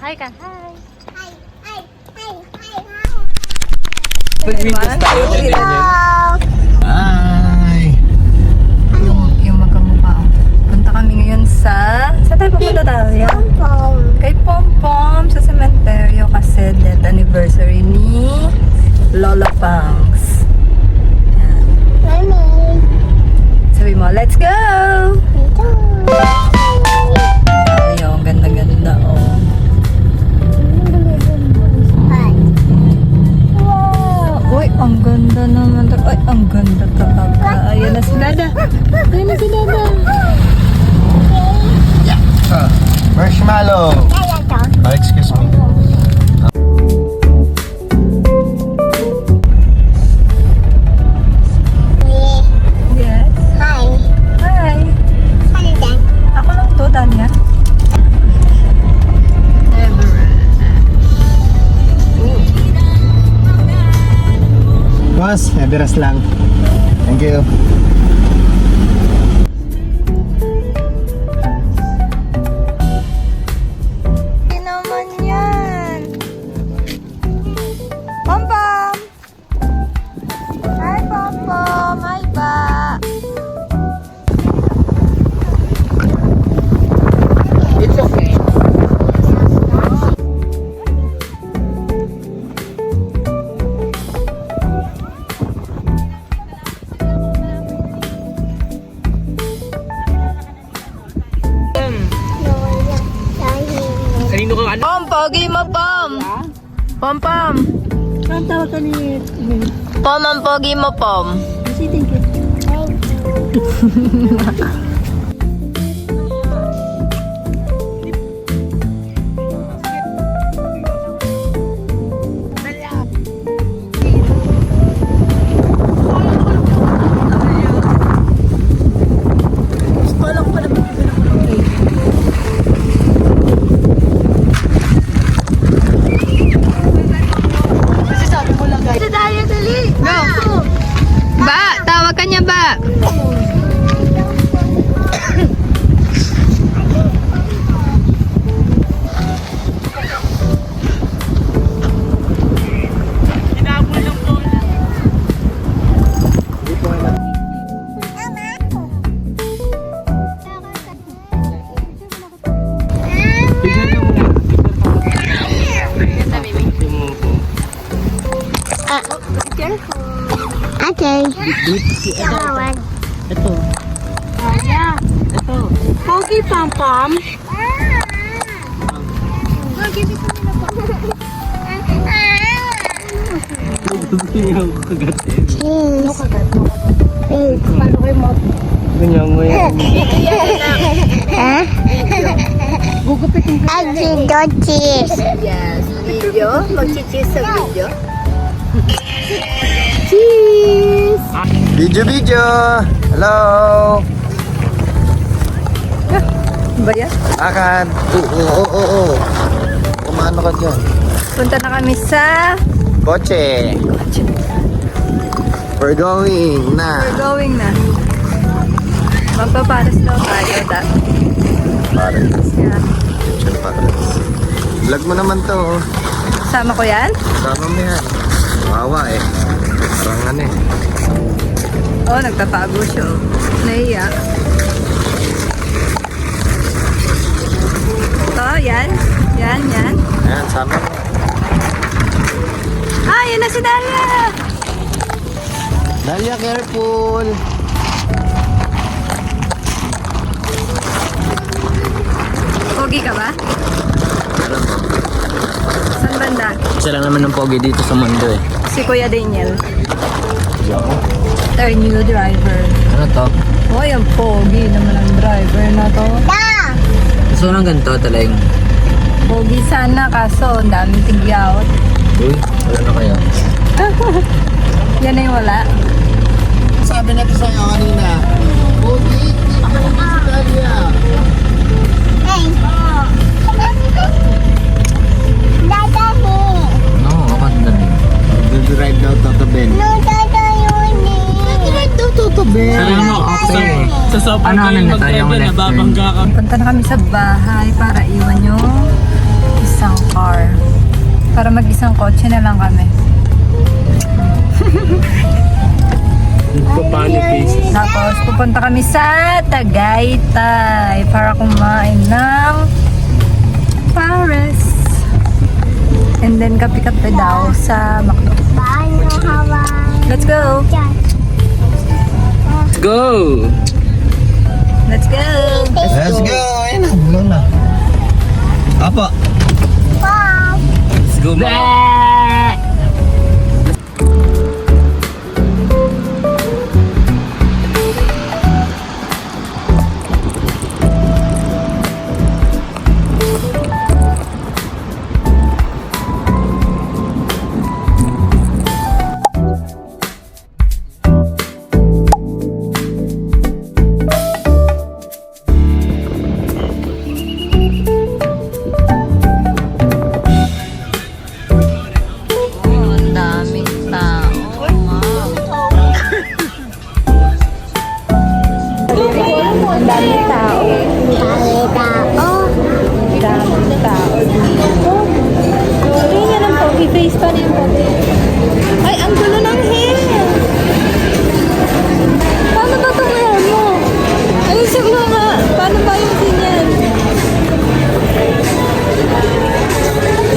Hi ka. Hi. Mag-windows tayo. Hi! Yung magkamukha. Punta kami ngayon sa... Saan tayo pupunta tayo? Kay Pompom sa cementerio kasi death anniversary ni Lola Pangs. Yan. Sabi mo, let's go! Ayun, ganda-ganda oh. Wow! Uy, ang ganda naman. Ay, ang ganda talaga. Ayan na si Dada. Ayan na si Dada. Marshmallow! Oh, excuse me. Yes. Hi. Ako lang to, Danya. Boss, eberas lang. Thank you. Hindi naman yan. Pompom! Hi, Pompom! Hi, ba? It's okay. Kanino kang ano? Pom, pogi mo, Pom! Pom! Ang tawag ka ni... Pom, ang pogi mo, Pom. Kasi thank you. Go! Ba, tawag ka niya, ba? Ito. Yeah. Ito. Pogi Pom. Paano kayo mo? Ganyan mo yan. Gugupitin ka. Yes, video. Mag-cheese sa video. Video! Hello! Ba yan? Akad! Oo. Kumano ka dyan? Punta na kami sa... Boche! We're going na! We're going na. Magpaparas daw tayo dati. Pares. Yeah. Chill pares. Vlog mo naman to. Oh. Sama ko yan? Sama mo yan. Wawa eh. Parang ano eh. Oh, nagtatago siya. Oh. Naiya. Oh, yan. Yan. Ayan, sama mo. Ah, yan na si Dalia! Dalia, careful! Pogi ka ba? Saan banda? Isa lang naman ng pogi dito sa mundo eh. Si Kuya Daniel. Our new driver. Ano to? Oh, yung pogi naman ang driver na to. Gusto ko ng ganito talagang. Pogi sana kaso ang daming tigyawat. Uy, wala na kayo. Yan ay wala. Sabi natin sa'yo kanina. Pogi, tingnan mo si Dalia. No, ako na rin. Nag-drive daw Toto Ben. Toto Ben. Okay. Sa sobrang ano na tayo yung left turn. Punta na kami sa bahay para iwan yung isang Para mag-isang kotse na lang kami. Tapos pupunta kami sa Tagaytay para kumain ng Paris. And then kape-kape daw sa McDo. Let's go! Let's go! Let's go! Let's go! Ayun na, bulo na. Apa? Let's go, ma! Ang daming tao, ma'am. Ang daming tao. Daming tao dito. Hindi niya ng pogi face pa rin pogi. Ay, ang gulo ng hair. Paano ba itong hair mo? Ayusin mo nga. Paano ba yung ganyan?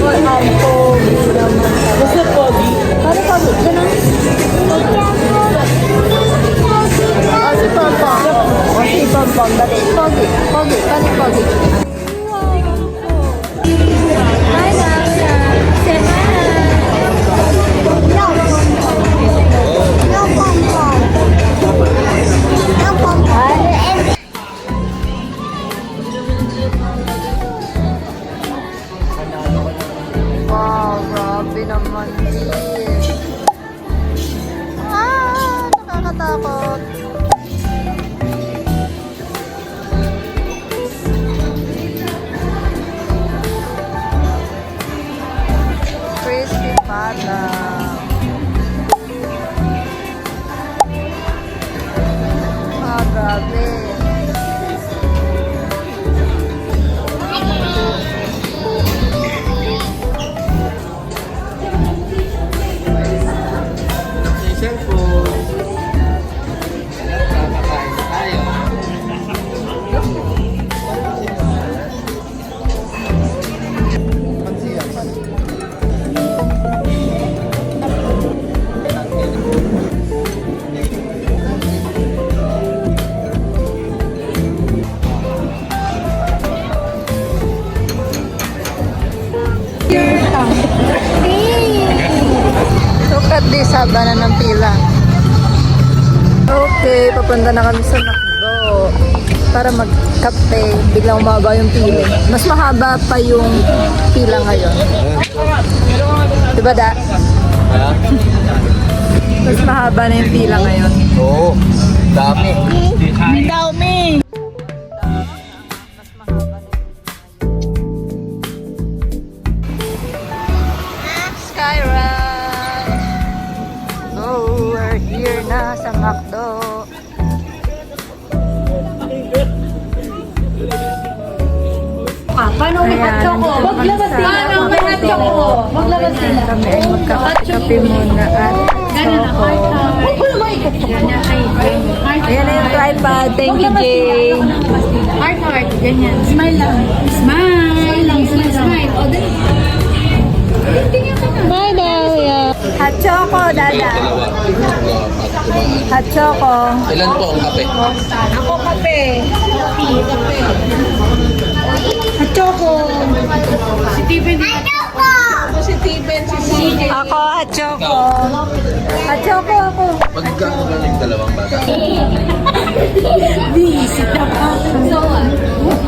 Boy, ang pogi naman. Basta pogi? Paano pogi? Ganun? Si Pampang. Si Pampang. Dali, pogi. Pogi. Paano pogi? Hi, Naya. Say hi. Wow, grabe naman din. Nakakatakot. Crispy pata. Grabe. Look at this, haba na ng pila. Okay, papunta na kami sa McDo para magkape. Biglang umaba yung pila. Mas mahaba pa yung pila ngayon. Diba, Da? Mas mahaba na yung pila ngayon. Oo. Dami. Mas mahaba na Skyride! Oh, we're here na sa McDo. Paano may hot choco? Maglabas sila. Paano may hot choco? Maglabas sila. Kami ay magkakape muna at choco. Ayan na yung tripod. Thank you, Jay. Heart, heart. Ganyan. Smile lang. Smile lang. Smile. O, dali. Bye, Dalia. Hot choco, Dada. Hot choco. Ilan po ang kape? Ako kape. Hot choco. Si Steven. Ako si Steven. Si CJ. Ako, hot choco. Hot choco ako. Magkano ba yung dalawang bata? Visit na pa. So,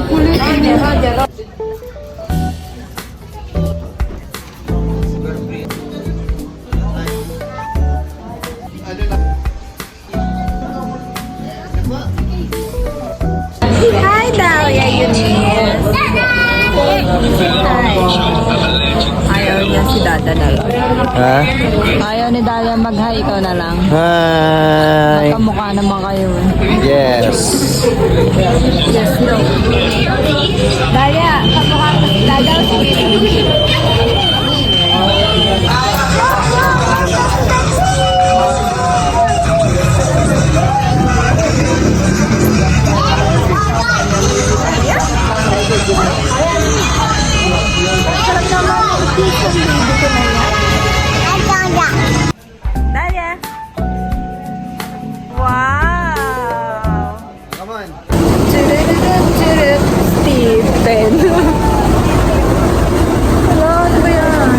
kulit niya. Hi, Dalia Eunice. Hi. Ayaw niya si Dada na lang. Ha? Ayaw ni Dalia mag-hi, ikaw na lang. Hi. Kamukha naman kayo. Yes. Yes, no. Dalia, kamukha ka si Dada. Sarap naman ang pizza ng baby ko na yan. Dalia. Wow! Come on. Churut, Stephen. Hello, ano ba yan?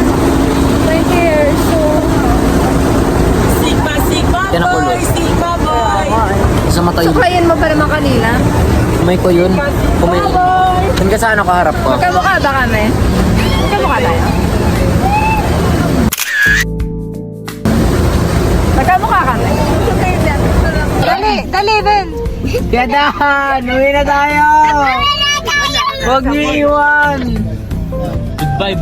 My hair, so... Yan ang ulo. Sa mata yun. Suklayin mo pa naman kanina. Kumay ko yun. Kumay. Doon ka sa ano kaharap ko. Magkamukha ba kami? Magkamukha tayo? Magkamukha kami? Dali, Ben! Gadahan! Uwi na tayo! Huwag niyo iwan! Goodbye,